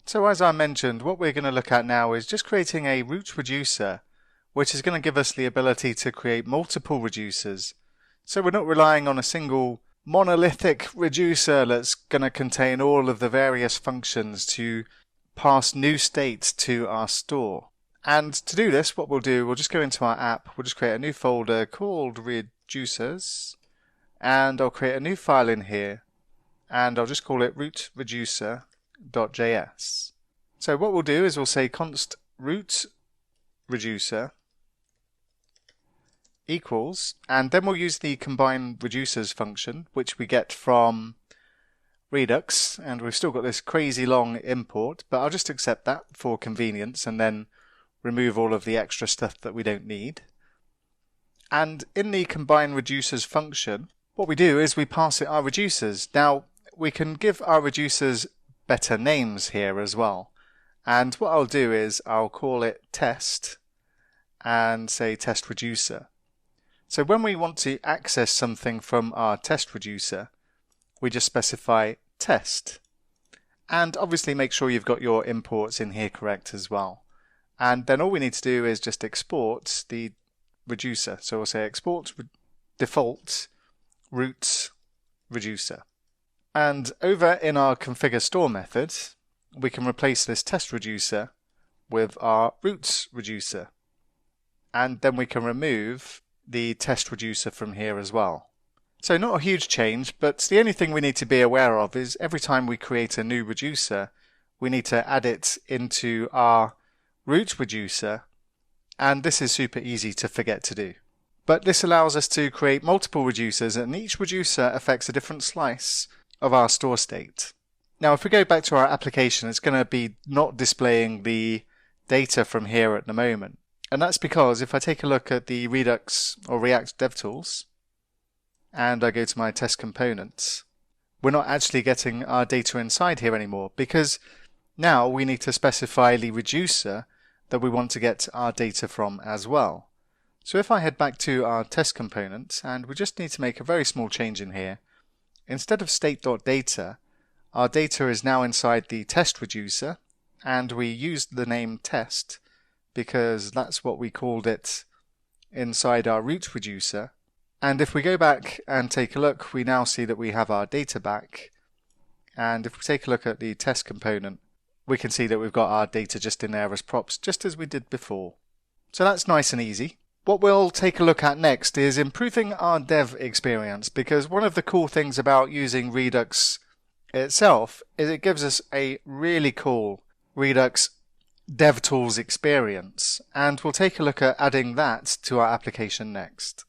So as I mentioned, what we're going to look at now is just creating a root reducer, which is going to give us the ability to create multiple reducers. So we're not relying on a single monolithic reducer that's going to contain all of the various functions to pass new states to our store. And to do this, what we'll do, we'll just go into our app, we'll just create a new folder called reducers, and I'll create a new file in here, and I'll just call it root reducer.js. So what we'll do is we'll say const root reducer equals, and then we'll use the combine reducers function, which we get from Redux, and we've still got this crazy long import, but I'll just accept that for convenience and then remove all of the extra stuff that we don't need. And in the combine reducers function, what we do is we pass it our reducers. Now we can give our reducers better names here as well, and what I'll do is I'll call it test and say test reducer. So when we want to access something from our test reducer, we just specify test, and obviously make sure you've got your imports in here correct as well. And then all we need to do is just export the reducer. So we'll say export default root reducer. And over in our configure store method, we can replace this test reducer with our root reducer. And then we can remove the test reducer from here as well. So not a huge change, but the only thing we need to be aware of is every time we create a new reducer, we need to add it into our root reducer, and this is super easy to forget to do. But this allows us to create multiple reducers, and each reducer affects a different slice of our store state. Now if we go back to our application, it's going to be not displaying the data from here at the moment. And that's because if I take a look at the Redux or React DevTools, and I go to my test components, we're not actually getting our data inside here anymore, because now we need to specify the reducer that we want to get our data from as well. So if I head back to our test component, and we just need to make a very small change in here, instead of state.data, our data is now inside the test reducer, and we used the name test because that's what we called it inside our root reducer. And if we go back and take a look, we now see that we have our data back. And if we take a look at the test component, we can see that we've got our data just in there as props, just as we did before. So that's nice and easy. What we'll take a look at next is improving our dev experience, because one of the cool things about using Redux itself is it gives us a really cool Redux DevTools experience, and we'll take a look at adding that to our application next.